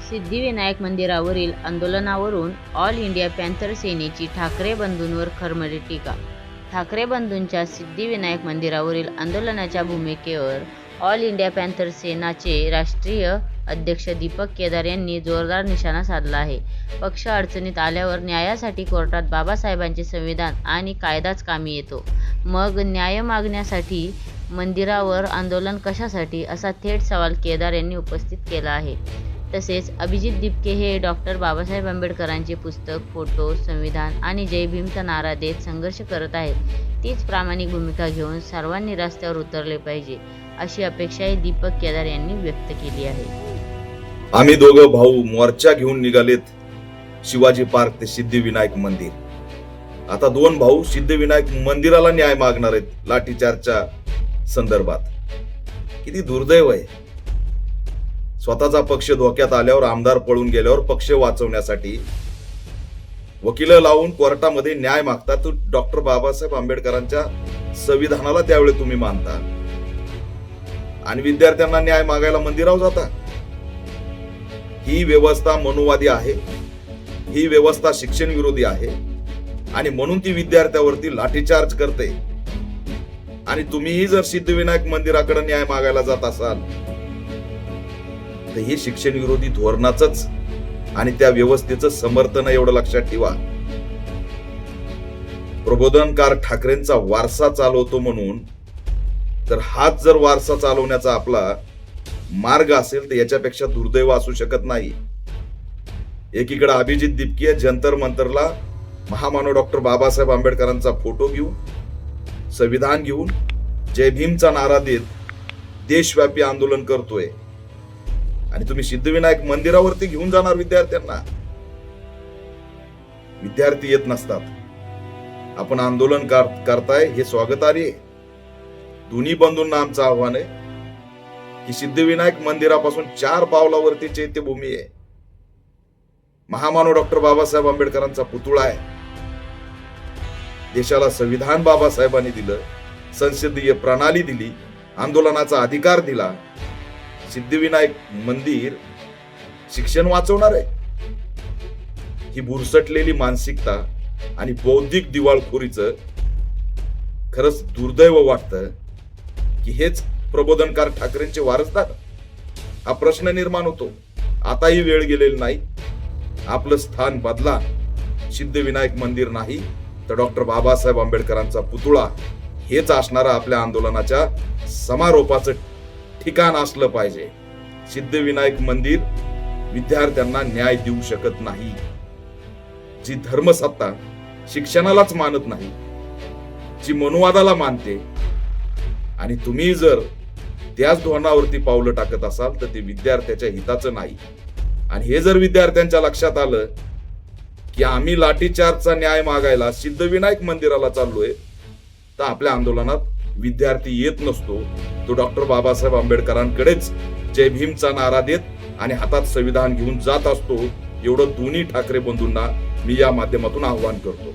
सिद्धिविनायक मंदिरावरील आंदोलनावरून all India Panther सेनेची ठाकरे बंधूंवर खरमरी टीका. ठाकरे बंधूंच्या सिद्धिविनायक मंदिरावरील आंदोलनाच्या भूमिकेवर ऑल इंडिया पॅन्थर सेनाचे राष्ट्रीय अध्यक्ष दीपक केदार यांनी जोरदार निशाणा साधला आहे. पक्ष अडचणीत आल्यावर न्यायासाठी कोर्टात बाबासाहेबांचे संविधान आणि कायदाच कामी येतो, मग न्याय मागण्यासाठी मंदिरावर आंदोलन कशासाठी, असा थेट सवाल केदार यांनी उपस्थित केला आहे. तसेच अभिजित दिपके हे डॉ. बाबासाहेब आंबेडकरांचे पुस्तक, फोटो, संविधान आणि जय भीमचा नारा देत संघर्ष करत आहेत. तीच प्रामाणिक भूमिका घेऊन सर्वांनी रस्त्यावर उतरले पाहिजे, अशी अपेक्षाही दीपक केदार यांनी व्यक्त केली आहे. आम्ही दोघं भाऊ मोर्चा घेऊन निघालेत शिवाजी पार्क ते सिद्धिविनायक मंदिर. आता दोन भाऊ सिद्धिविनायक मंदिराला न्याय मागणार आहेत लाठीचार्जच्या संदर्भात. किती दुर्दैव आहे. स्वतःचा पक्ष धोक्यात आल्यावर, आमदार पळून गेल्यावर पक्ष वाचवण्यासाठी वकील लावून कोर्टामध्ये न्याय मागता. तो डॉक्टर बाबासाहेब आंबेडकरांच्या संविधानाला त्यावेळी तुम्ही मानता आणि विद्यार्थ्यांना न्याय मागायला मंदिरावर जाता. ही व्यवस्था मनुवादी आहे, ही व्यवस्था शिक्षण विरोधी आहे आणि म्हणून ती विद्यार्थ्यावरती लाठीचार्ज करते. आणि तुम्हीही जर सिद्धिविनायक मंदिराकडे न्याय मागायला जात असाल तर हे शिक्षण विरोधी धोरणाचंच आणि त्या व्यवस्थेचं समर्थन, एवढं लक्षात ठेवा. प्रबोधनकार ठाकरेंचा वारसा चालवतो म्हणून, तर हाच जर वारसा चालवण्याचा आपला मार्ग असेल तर याच्यापेक्षा दुर्दैव असू शकत नाही. एकीकडे अभिजित दिपके जंतर मंतरला महामानव डॉक्टर बाबासाहेब आंबेडकरांचा फोटो घेऊन, संविधान घेऊन, जय भीमचा नारा देत देशव्यापी आंदोलन करतोय आणि तुम्ही सिद्धिविनायक मंदिरावरती घेऊन जाणार विद्यार्थ्यांना. विद्यार्थी येत नसतात. आपण आंदोलन करताय हे स्वागतार्ह आहे. दोन्ही बंधूंना आमचं आव्हान आहे की सिद्धिविनायक मंदिरापासून 4 पावलावरती चैत्यभूमी आहे. महामानव डॉक्टर बाबासाहेब आंबेडकरांचा पुतळा आहे. देशाला संविधान बाबासाहेबांनी दिलं, संसदीय प्रणाली दिली, आंदोलनाचा अधिकार दिला. सिद्धिविनायक मंदिर शिक्षण वाचवणार आहे. ही बुरसटलेली मानसिकता आणि बौद्धिक दिवाळखोरीचं खरंच दुर्दैव वाटतं की हेच प्रबोधनकार ठाकरेंचे वारसदार. हा प्रश्न निर्माण होतो. आताही वेळ गेलेली नाही. आपलं स्थान बदला. सिद्धिविनायक मंदिर नाही तर डॉक्टर बाबासाहेब आंबेडकरांचा पुतळा हेच असणारं आपल्या आंदोलनाच्या समारोपाचं ठिकाण असलं पाहिजे. सिद्धिविनायक मंदिर विद्यार्थ्यांना न्याय देऊ शकत नाही. जी धर्मसत्ता शिक्षणालाच मानत नाही, जी मनुवादाला मानते, आणि तुम्ही जर त्याच धोरणावरती पावलं टाकत असाल तर ते विद्यार्थ्याच्या हिताचं नाही. आणि हे जर विद्यार्थ्यांच्या लक्षात आलं की आम्ही लाठीचार्जचा न्याय मागायला सिद्धिविनायक मंदिराला चाललोय, तर आपल्या आंदोलनात विद्यार्थी येत नसतो. तो डॉक्टर बाबासाहेब आंबेडकरांकडेच जय भीमचा नारा देत आणि हातात संविधान घेऊन जात असतो. एवढं दोन्ही ठाकरे बंधूंना मी या माध्यमातून आव्हान करतो.